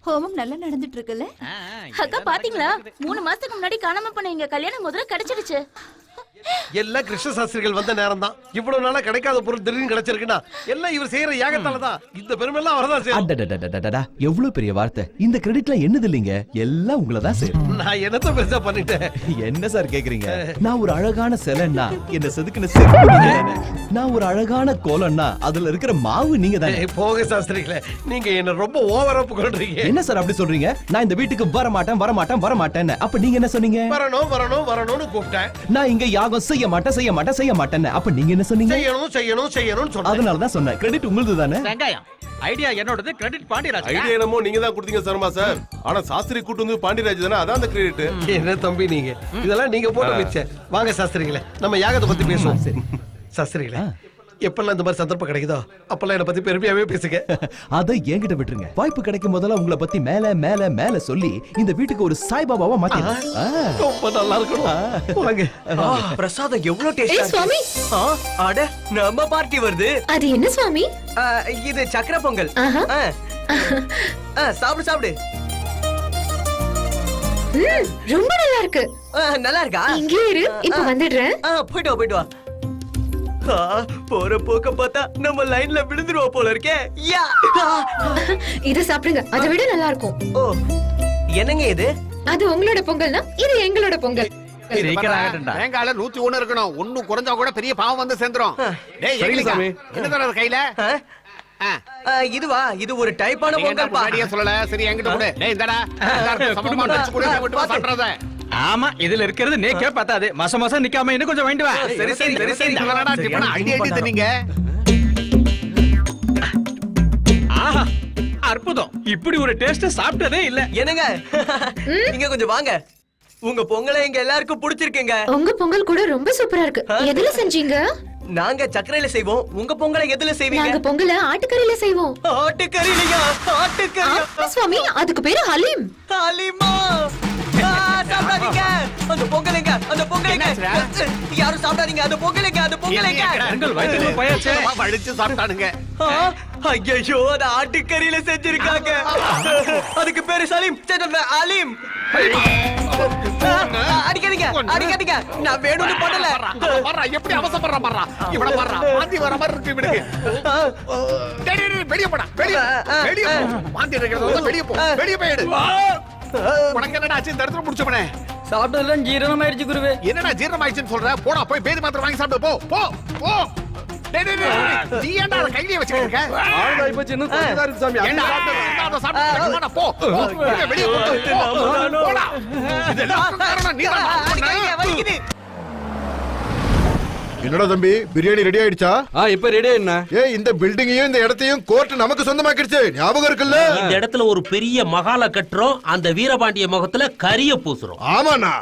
ஹோமம் நல்லா நடந்துட்டு இருக்குல்ல? அக்கா பாத்தீங்களா, 3 மாசத்துக்கு முன்னாடி காணாம போன எங்க கல்யாணம் முதல்ல கிடைச்சிடுச்சு. எல்லாம் கிருஷ்ண சாஸ்திரிகள் வந்த நேரம் தான். இவ்வளவு நாளா கிடைக்காத பொருள் திடீர்னு கிடைச்சிருக்குன்னா எல்லாம் இவர் செய்யற யாகத்தால தான். இந்த பெருமைலாம் அவர்தான் செய்யணும். எவ்வளவு பெரிய வார்த்தை. இந்த கிரெடிட்ல என்னது இல்லைங்க, எல்லாம் உங்களை தான் செய்யும். நான் என்னத்த பெருசா பண்ணிட்டேன்? என்ன சார் கேக்குறீங்க? நான் ஒரு அழகான சிலைன்னா என்ன செதுக்குன செதுக்கு நீங்க தானே. நான் ஒரு அழகான கோலம்னா அதுல இருக்கிற மாவு நீங்க தானே. போக சாஸ்திரிகளே, நீங்க என்ன ரொம்ப ஓவரா புகழ்றீங்க. என்ன சார் அப்படி சொல்றீங்க? நான் இந்த வீட்டுக்கு வர மாட்டேன்னு அப்ப நீங்க என்ன சொன்னீங்க? வரணும்னு கூப்பிட்டேன். நான் இங்க யாகம் செய்ய மாட்டேன் அப்ப நீங்க என்ன சொன்னீங்க? செய்யணும்னு சொன்னேன். அதனால தான் சொன்னேன். கிரெடிட் உங்களுது தானே. வெங்காயம் ஐடியா என்னோடது, கிரெடிட் பாண்டியராஜ். ஐடியா என்னமோ நீங்க தான் கொடுத்தீங்க சர்மா சார். ஆனா சாஸ்திரி கூட்டு வந்து பாண்டியராஜ் தானே, அதான் அந்த கிரெடிட். என்ன தம்பி நீங்க இதெல்லாம் நீங்க போட்டு வச்ச. வாங்க சாஸ்திரிகளே, நம்ம யாகத்தை பத்தி பேசுவோம். சரி சாஸ்திரிகளே, எப்பெல்லாம் இந்த மாதிரி சந்தர்ப்பம் கிடைக்குதோ அப்பெல்லாம் என்ன பத்தி பெருமையாவே பேசுங்க. அதை என்கிட்ட விட்டுருங்க. வாய்ப்பு கிடைக்கும் போதெல்லாம் உங்களை பத்தி மேல மேல மேல சொல்லி இந்த வீட்டுக்கு ஒரு சாய்பாபாவா மாத்தி ரொம்ப நல்லா இருக்கணும். வாங்க. பிரசாதம் எவ்வளவு டேஸ்டா ஏய் சுவாமி, அட நம்ம பார்ட்டி வருது. அது என்ன சுவாமி? இது சக்கரை பொங்கல். ஆஹா. சாப்பிடு. ரொம்ப நல்லா இருக்கு. நல்லா இருக்கா? இங்கே இரு, இப்ப வந்துடுறேன். போயிட்டு வா. போற போக்க பார்த்தா நம்ம லைன்ல விழுந்துருவோம் போல இருக்கே. இத சாப்பிடுங்க, அதை விட நல்லா இருக்கும். ஓ, என்னங்க இது? அது உங்களோட பொங்கல்னா இது எங்களோட பொங்கல். தேங்காயில 101 இருக்கணும். ஒண்ணு குறைஞ்சா கூட பெரிய பாவம் வந்து சேர்ந்துரும். டேய் எங்க என்ன தரது கையில? இதுவா? இது ஒரு டைப்பான பொங்கல் பா. முன்னாடியே சொல்லல. சரி என்கிட்ட கொடு. டேய் இந்தடா. சமமா வச்சு கொடு. விட்டு சாப்பிடுறத. ஆமா, இதுல இருக்கிறது நேக்கே பத்தாது. மாசம் நிக்காம இன்னும் கொஞ்சம் வாங்கிட்டு வா. சரி. என்னடா டிபன் ஐடி தரீங்க? ஆஹா, அற்புதம். இப்படி ஒரு டேஸ்ட் சாப்பிட்டதே இல்ல. என்னங்க, நீங்க கொஞ்சம் வாங்க. உங்க பொங்கலை எங்க எல்லாருக்கும் பிடிச்சிருக்குங்க. உங்க பொங்கல் கூட ரொம்ப சூப்பரா இருக்கு. எதுல செஞ்சீங்க? நாங்க சக்கரையில செய்வோம். உங்க பொங்கலை எதுல செய்வீங்க? நாங்க பொங்கலை ஆட்டுக்கறியில செய்வோம். ஆட்டுக்கறிலையா? ஆமா சுவாமி, அதுக்கு பேரு ஹலீம். ஹலீமா? சாப்பிடாதீங்க. அந்த பொங்கலைங்க, அந்த பொங்கலைங்க யாரும் சாப்பிடாதீங்க. அந்த பொங்கலைங்க, அந்த பொங்கலைங்க பொங்கல் வயித்துல போயாச்சே. வடிச்சு சாப்பிட்டானுங்க. ஐயோ, அது ஆட்டுக்கறியில செஞ்சிருக்காங்க. அதுக்கு பேரு சலீம். அலீம். அடிக்காதீங்க. நான் வேணும்னு பண்ணல. வர்றா, எப்படி அவசரப்படுற பாறா. இவட பாறா, மாந்தி வர மாதிரி இருக்கு இவனுக்கு. டேய் வெளிய போடா. வெளிய போ. மாந்தி எடுக்கிறது வெளிய போ. வெளிய போயிடு. உனக்கு என்னடா ஆச்சு? இந்த இடத்துல முடிச்சவனே. சாப்பிட்டதெல்லாம் ஜீரணமாயிடுச்சு குருவே. என்னடா ஜீரணமாயிடுச்சுன்னு சொல்ற? போடா, போய் பேதி மாத்திரை வாங்கி சாப்பிடு. போ. டேய் நீ ஏன்டா அத கையில வச்சிட்டு இருக்க? ஆளா இப்ப சின்ன கொஞ்சம் இருக்கு சாமி. என்ன சாப்பிட்டு போ. வெளிய போடா. இதெல்லாம் காரணம் நீ தான். என்னடா தம்பி, பிரியாணி ரெடி ஆயிடுச்சா? இப்ப ரெடி என்ன? இந்த பில்டிங்கையும் இந்த இடத்தையும் கோர்ட் நமக்கு சொந்தமாக்கிடுச்சு. ஞாபகம் இருக்குல்ல? இந்த இடத்துல ஒரு பெரிய மகால கட்டுறோம். அந்த வீரபாண்டிய முகத்துல கரிய பூசுறோம். ஆமாண்ணா.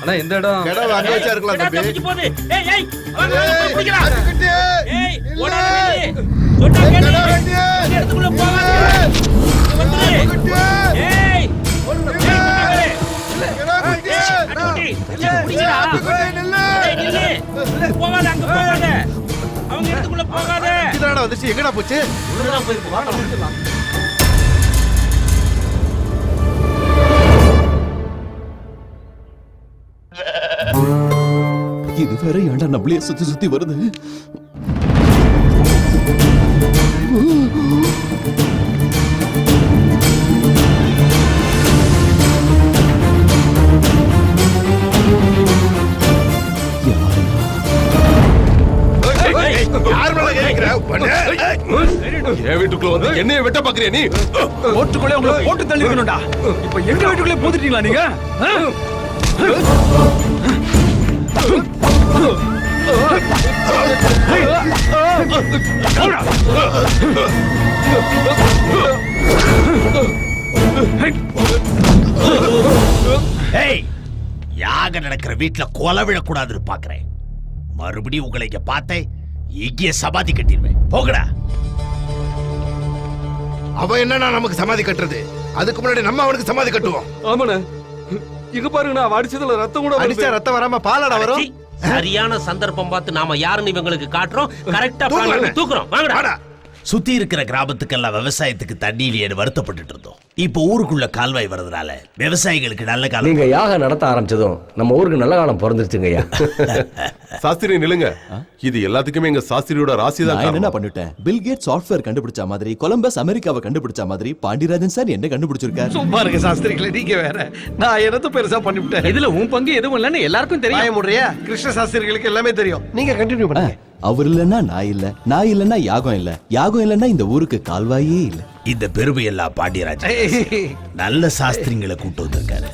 அண்ணா இந்த இடம் கடை அங்க வச்சா இருக்கலாம் தம்பி. தப்பிச்சு போகுது. ஏய் ஏய் அதுக்கிட்டே. ஏய் ஓடா வெளியே. சொன்னா கேளு. இந்த இடத்துக்குள்ள போகாத. வந்துரு. ஏய் போகாத, அங்க போகாத. அவங்க இடத்துக்குள்ள போகாத. இதடா வந்துச்சு. எங்கடா போச்சு? உள்ளதான் போயிருக்கு. வாடா முடிக்கலாம். இது வேற ஏன்டா நம்மளே சுத்தி வருது? யார் மேல கேக்குற? என் வீட்டுக்குள்ள வந்து என்னைய வெட்ட பாக்குறியா நீ? ஓட்டுக்குள்ளே உங்களை போட்டு தள்ளிக்கணும்டா. இப்ப எங்க வீட்டுக்குள்ளே போட்டுட்டீங்களா நீங்க? யாக நடக்கிற வீட்டுல கொலை விழக்கூடாதுன்னு பாக்குறேன். மறுபடியும் உங்களை இங்க பார்த்தேன், இங்கே சமாதி கட்டிடுவேன். போகடா. அவன் என்னன்னா நமக்கு சமாதி கட்டுறது, அதுக்கு முன்னாடி நம்ம அவனுக்கு சமாதி கட்டுவோம். ஆமாண்ணே, இங்க பாருங்க, அவன் அடிச்சதுல ரத்தம் கூட வருது. அடிச்சா ரத்தம் வராம பாலாடா வரும். சரியான சந்தர்ப்பம் பார்த்து நாம யாருன்னு இவங்களுக்கு காட்டுறோம். கரெக்டா தூக்குறோம். வாங்கடா. சுத்தி இருக்கிற கிராமத்துக்கெல்லாம் விவசாயத்துக்கு தண்ணி இல்லையேன்னு வருத்தப்பட்டு இருந்தோம். இப்போ ஊருக்குள்ள கால்வாய் வர்றதுனால விவசாயிகளுக்கு நல்ல காலம். நீங்க யாகம் நடத்த ஆரம்பிச்சதும் நம்ம ஊருக்கு நல்ல காலம் பிறந்துருச்சுங்க ஐயா. சாஸ்திரி நிலுங்க, இது எல்லாத்துக்குமே எங்க சாஸ்திரியோட ராசி தான் நான் என்ன காரணம். பண்ணிட்டேன்? பில் கேட் சாஃப்ட்வேர் கண்டுபிடிச்ச மாதிரி, கொலம்பஸ் அமெரிக்காவை கண்டுபிடிச்ச மாதிரி, பாண்டியராஜன் சார் என்ன கண்டுபிடிச்சிருக்காரு? சும்மா இருக்க சாஸ்திரிகளே, நீங்க வேற. நான் என்னது பெருசா பண்ணிவிட்டேன். இதுல உன் பங்கு எதுவும் இல்லன்னு எல்லாருக்கும் தெரியும். வாய முடுறியா? கிருஷ்ண சாஸ்திரிகளுக்கு எல்லாமே தெரியும். நீங்க கண்டினியூ பண்ணுங்க. அவர் இல்லன்னா நான் இல்ல, நான் இல்லன்னா யாகம் இல்ல, யாகம் இல்லன்னா இந்த ஊருக்கு கால்வாயே இல்ல. இந்த பெருமை எல்லாம் பாண்டியராஜன் நல்ல சாஸ்திரிங்களை கூட்டு வந்திருக்காரு.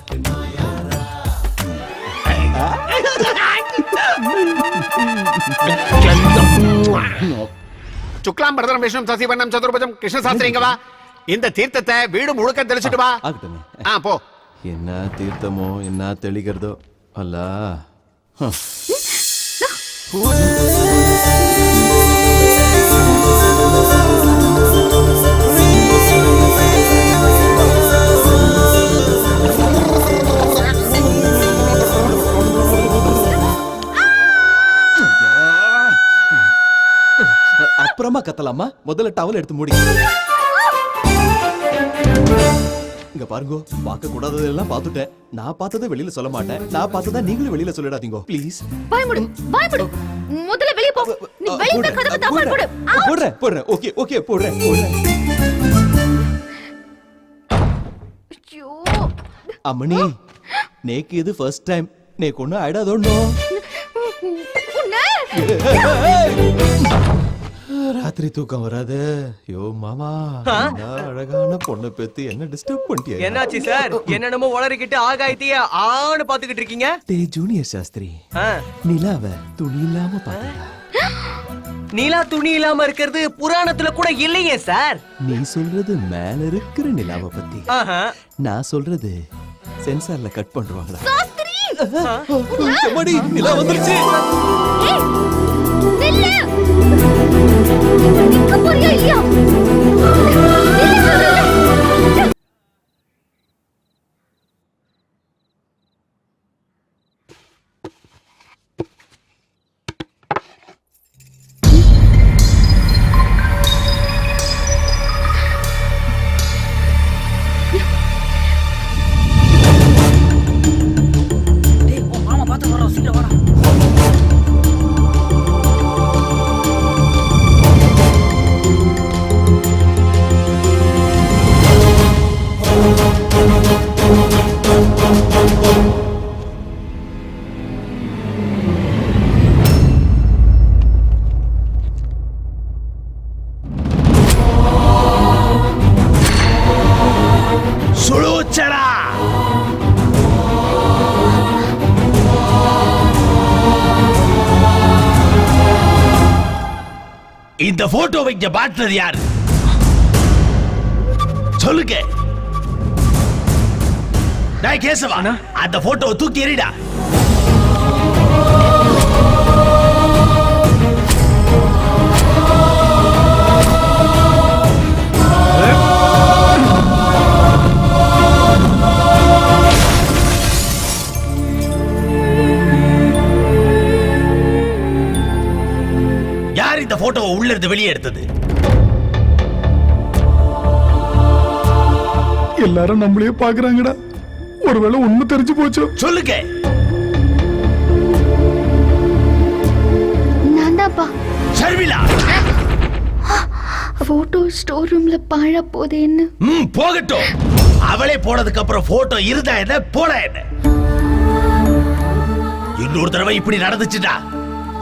சுக்லாம் பரதரம் விஷ்ணு சசிவர்ணம் சதுர்புஜம் கிருஷ்ண சாஸ்திரிங்க வா. இந்த தீர்த்தத்தை வீடு முழுக்க தெளிச்சிட்டு வா. ஆகட்டுமே. போ. என்ன தீர்த்தமோ என்ன தெளிக்கிறதோ அல்ல. அப்புறமா கத்தலாமா? முதல்ல டவல் எடுத்து மூடி. இங்க பாருங்க, பார்க்க கூடாததெல்லாம் பார்த்துட்டேன். நான் பார்த்ததை வெளியில சொல்ல மாட்டேன். நான் பார்த்ததை நீங்களும் வெளியில சொல்லிடாதீங்க ப்ளீஸ். பயமுடு. முதல்ல வெளிய போ. நீ வெளிய போய் கதவை தாப்பால் போடு. போடுறேன். ஓகே போடுறேன். ஐயோ. அம்மணி, நேக்கு இது ஃபர்ஸ்ட் டைம். நேக்கு ஒன்னும் ஆயிடாதோன்னோ. ராத்திரி தூக்கம் வராது. யோ மாமா, அழகான பொண்ணு பெத்து என்ன டிஸ்டர்ப் பண்ணிட்டியா? என்னாச்சு சார்? என்னென்னமோ உளறிக்கிட்டு ஆகாயத்தையே ஆன்னு பாத்துக்கிட்டு இருக்கீங்க? டே ஜூனியர் சாஸ்திரி, நிலாவ துணி இல்லாம பாத்தா? நீலா துணி இல்லாம இருக்கிறது புராணத்துல கூட இல்லையே சார். நீ சொல்றது மேல இருக்கிற நிலாவை பத்தி, நான் சொல்றது சென்சார்ல கட் பண்றாங்களா? எம்மாடி, நிலா வந்துருச்சு. நிக்க போறியா இல்லையா? இந்த போட்டோ வைக்க பார்த்தது யாரு சொல்லுங்க. டேய் கேசவா, அந்த போட்டோவை தூக்கி எறிடா. யார் இந்த போட்டோவை உள்ள இருந்து வெளியே எடுத்தது? எல்லாரும் நம்மளே பாக்குறாங்கடா. ஒருவேளை உண்மை தெரிஞ்சு போச்சு. சொல்லுங்க. நான்தாப்பா. ஷர்மிளா, போட்டோ ஸ்டோர் ரூம்ல பாழா போதேன்னு. போகட்டும். அவளே போனதுக்கு அப்புறம் போட்டோ இருந்தா என்ன, போட என்ன? இன்னொரு தடவை இப்படி நடந்துச்சுடா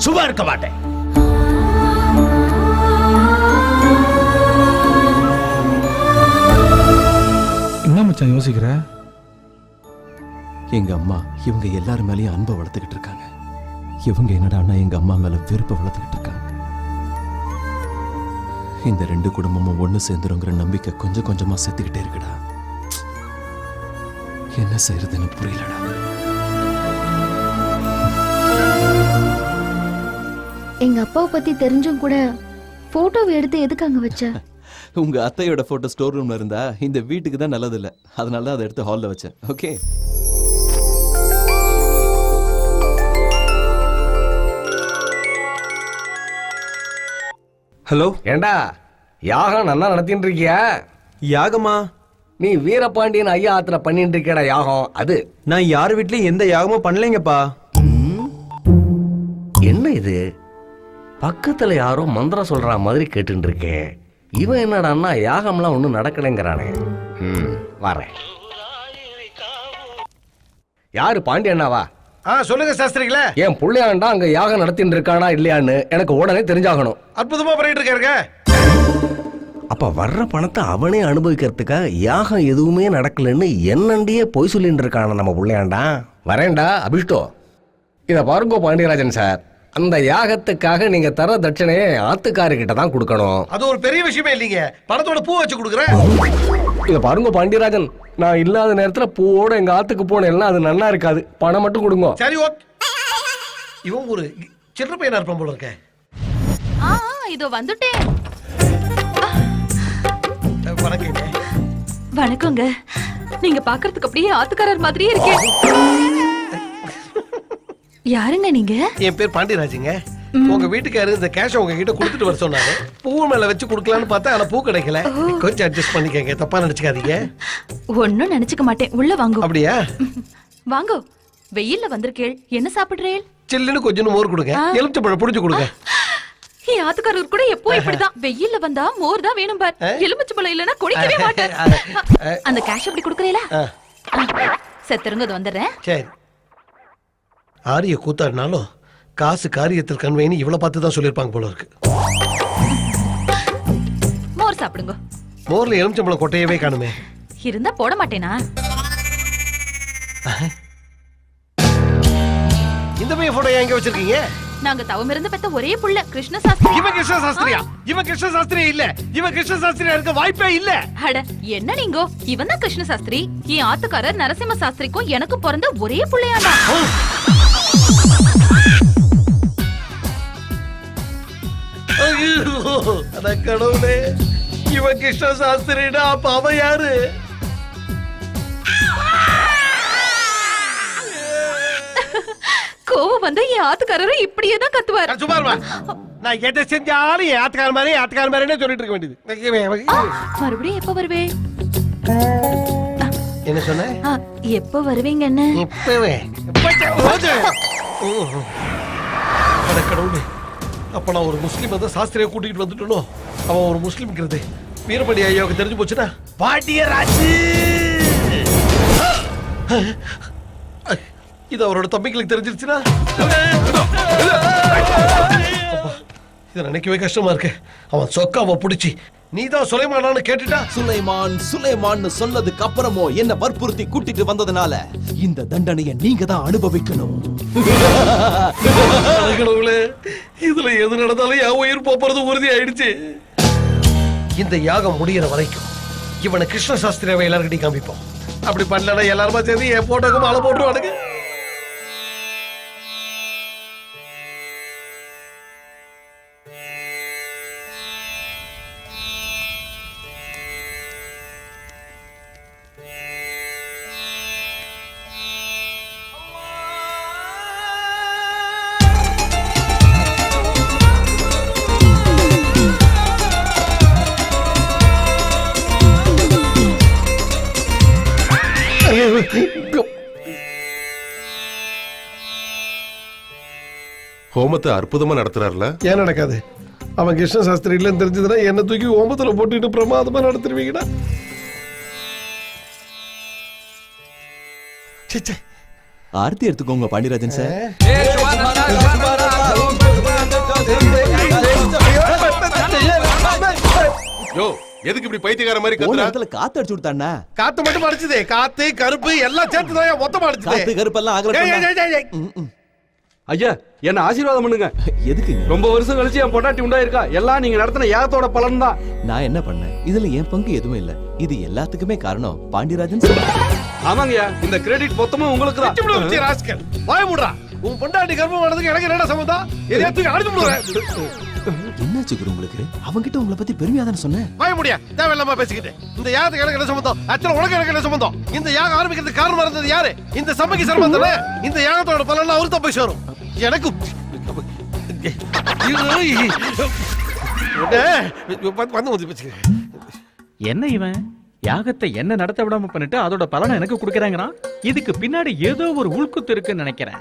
சும்மா இருக்க மாட்டேன். என்ன மச்சான் யோசிக்கிற? எங்க அம்மா இவங்க எல்லாரும் மேலயும் அன்பை வளர்த்துக்கிட்டு இருக்காங்க. இவங்க என்னடான்னா எங்க அம்மா மேல வெறுப்பை வளர்த்துக்கிட்டு இருக்காங்க. இந்த ரெண்டு குடும்பமும் ஒண்ணு சேர்ந்துருங்கிற நம்பிக்கை கொஞ்சம் கொஞ்சமா செத்துக்கிட்டே இருக்குடா. என்ன செய்யறதுன்னு புரியலடா. எங்க அப்பாவை பத்தி தெரிஞ்சும் கூட போட்டோவை எடுத்து எதுக்கு அங்க வச்ச? உங்க அத்தையோட போட்டோ ஸ்டோர் ரூம்ல இருந்தா இந்த வீட்டுக்கு தான் நல்லது இல்ல, அதனால தான் அதை எடுத்து ஹால்ல வச்சேன். ஓகே. ஹலோ. ஏண்டா யாகம் நல்லா நடத்திட்டு இருக்கியா? யாகமா? நீ வீரபாண்டியன் ஐயா ஆத்துல பண்ணிட்டு இருக்கேடா யாகம். அது நான் யார் வீட்லயும் எந்த யாகமும் பண்ணலைங்கப்பா. என்ன இது? பக்கத்துல யாரோ மந்திரம் சொல்ற மாதிரி கேட்டு இருக்கேன். இவன் என்னடான்னா யாகம்லாம் ஒண்ணும் நடக்கலைங்கிறானே. வரேன். யாரு பாண்டியண்ணாவா? சொல்லுங்க சாஸ்திரிகளே. என் புள்ளையாண்டா அங்க யாகம் நடத்திட்டு இருக்கானா இல்லையான்னு எனக்கு உடனே தெரிஞ்சாகணும். அற்புதமா பண்ணிட்டு இருக்காருங்க. அப்ப வர்ற பணத்தை அவனே அனுபவிக்கிறதுக்காக யாகம் எதுவுமே நடக்கலன்னு என்னண்டியே பொய் சொல்லிட்டு இருக்கான நம்ம புள்ளையாண்டா. வரேன்டா அபிஷ்டோ. இத பாருங்கோ பாண்டியராஜன் சார், அந்த யாகத்துக்காக நீங்க தர தட்சணையை ஆத்துக்காரர்கிட்ட தான் கொடுக்கணும். அது ஒரு பெரிய விஷயமே இல்லைங்க. பணத்தோட பூ வச்சு கொடுக்குறேன். இத பாருங்க பாண்டியராஜன், நான் இல்லாத நேரத்துல பூவோட எங்க ஆத்துக்கு போனேன்னா அது நல்லா இருக்காது. பணம் மட்டும் கொடுங்க. சரி ஓகே. இவன் ஒரு சின்ன பையனா இருப்பான் போல இருக்க. இதோ வந்துட்டேன். வணக்கங்க. வணக்கங்க. நீங்க பாக்குறதுக்கு அப்படியே ஆத்துக்காரர் மாதிரியே இருக்கே. யாருங்க நீங்க? என் பேர் பாண்டியராஜுங்க. உங்க வீட்டுக்காரு இந்த கேஷ் உங்ககிட்ட கொடுத்துட்டு வர சொன்னாரு. பூ மேல வச்சு கொடுக்கலான்னு பார்த்தா ஆனா பூ கிடைக்கல. கொஞ்சம் அட்ஜஸ்ட் பண்ணிக்கங்க, தப்பா நினைச்சுக்காதீங்க. ஒன்னும் நினைச்சுக்க மாட்டேன். உள்ள வாங்க. அப்படியா? வாங்க. வெயில்ல வந்திருக்கேள், என்ன சாப்பிடுறேள்? சில்லுன்னு கொஞ்சம் மோர் கொடுங்க, எலுமிச்சம்பழம் புடிச்சு கொடுங்க. என் ஆத்துக்காரர் கூட எப்போ இப்படிதான். வெயில்ல வந்தா மோர் தான் வேணும் பார். எலுமிச்சம்பழம் இல்லனா குடிக்கவே மாட்டேன். அந்த கேஷ் அப்படி குடுக்கறீல? செத்துருங்க, அது வந்துறேன். சரி. ஆரிய கூத்தாடினாலும் காசு காரியத்தில் கண்வைன்னு இவ்வளவு பார்த்து தான் சொல்லியிருப்பாங்க போல இருக்கு. மோர் சாப்பிடுங்க. மோர்ல எலுமிச்சம்பழம் கொட்டையவே காணுமே. இருந்தா போட மாட்டேனா? இந்த பையன் போட்டோ எங்க வச்சிருக்கீங்க? நாங்க தவம் இருந்து பெத்த ஒரே புள்ள கிருஷ்ண சாஸ்திரி. இவன் கிருஷ்ண சாஸ்திரியா? இவன் கிருஷ்ண சாஸ்திரியா இல்ல. இவன் கிருஷ்ண சாஸ்திரியா இருக்க வாய்ப்பே இல்ல. அட என்ன நீங்கோ? இவன் தான் கிருஷ்ண சாஸ்திரி. என் ஆத்துக்காரர் நரசிம்ம சாஸ்திரிக்கும் எனக்கும் பிறந்த ஒரே புள்ளையாண்டா. அட கடவுளே, இவன் கிருஷ்ண சாஸ்திரிடா. அப்ப அவன் யாரு? கோவம் வந்தா என் ஆத்துக்காரரும் இப்படியே தான் கத்துவார். சும்மா இருமா. நான் எதை செஞ்சாலும் என் ஆத்துக்கார மாதிரினே சொல்லிட்டு இருக்க வேண்டியது. மறுபடியும் எப்ப வருவே? என்ன சொன்ன? எப்ப வருவீங்க? என்ன இப்பவே? அட கடவுளே, அப்ப நான் ஒரு முஸ்லீம் வந்து சாஸ்திரியை கூட்டிட்டு வந்துட்டனோ. அவன் ஒரு முஸ்லீம்ங்கிறது வீரபாண்டி ஐயாவுக்கு தெரிஞ்சு போச்சுன்னா பாண்டியராஜு இது அவரோட தம்பிகளுக்கு தெரிஞ்சிருச்சுன்னா இதை நினைக்கவே கஷ்டமா இருக்கு. அவன் சொக்காவை பிடிச்சி நீதான் சுலைமானான்னு கேட்டுட்டா. சுலைமான் சுலைமான்னு சொன்னதுக்கு அப்புறமோ என்ன வற்புறுத்தி கூட்டிட்டு வந்ததுனால இந்த தண்டனையை நீங்க தான் அனுபவிக்கணும். இதுல எது நடந்தாலும் என் உயிர் போறது உறுதி ஆயிடுச்சு. இந்த யாகம் முடிகிற வரைக்கும் இவனை கிருஷ்ண சாஸ்திரியாவை எல்லாருக்கிட்டையும் காமிப்போம். அப்படி பண்ணலன்னா எல்லாருமா சேர்ந்து என் போட்டோக்கு மாலை போட்டுருவானுங்க. ஹோமத்தை அற்புதமா நடத்துறாருல. ஏன் நடக்காது? அவன் கிருஷ்ண சாஸ்திரி இல்லைன்னு தெரிஞ்சதுன்னா என்ன தூக்கி ஓமத்துல போட்டுட்டு பிரமாதமா நடத்துருவீங்கடா. ஆர்த்தி எடுத்துக்கோங்க பாண்டியராஜன் சார். யோ, எதுக்கு இப்படி பைத்தியக்கார மாதிரி கத்துற? காத்து அடிச்சு விட்டானா? காத்து மட்டும் அடிச்சதே, காத்து கருப்பு எல்லாம் சேர்த்து தான் மொத்தமா அடிச்சது. காத்து கருப்பெல்லாம் ஆகல. ஐயா என்ன ஆசீர்வாதம் பண்ணுங்க. எதுக்கு? ரொம்ப வருஷம் கழிச்சு என் பொண்டாட்டி உண்டாயிருக்கா. எல்லாம் நீங்க நடத்தின யாகத்தோட பலன் தான். நான் என்ன பண்ணேன்? இதுல என் பங்கு எதுவுமே இல்ல. இது எல்லாத்துக்குமே காரணம் பாண்டியராஜன் சார். ஆமாங்கய்யா, இந்த கிரெடிட் மொத்தமும் உங்களுக்கு தான். வாய மூடுறா. உன் பொண்டாட்டி கர்ப்பம் வர்றதுக்கு எனக்கு என்னடா சம்பந்தம்? எதையாத்துக்கு அடிச்சு விடுறேன். என்னாச்சு குரு உங்களுக்கு? அவங்கிட்ட உங்களை பத்தி பெருமையா தானே சொன்னேன். வாய முடியா தேவையில்லாம பேசிக்கிட்டு. இந்த யாகத்துக்கு எனக்கு என்ன சம்பந்தம்? ஆக்சுவலா உனக்கு எனக்கு என்ன சம்பந்தம்? இந்த யாகம் ஆரம்பிக்கிறதுக்கு காரணமா இருந்தது யாரு? இந்த சபைக்கு சர்மம் தானே. இந்த யாகத்தோட பலன் அவருக்கு தான் போய் சேரும். எனக்கு வந்து பேசுகிறேன். என்ன இவன் யாகத்தை என்ன நடத்த விடாம பண்ணிட்டு அதோட பலனை எனக்கு கொடுக்கறாங்கறான். இதுக்கு பின்னாடி ஏதோ ஒரு உள்குத்து இருக்குன்னு நினைக்கிறேன்.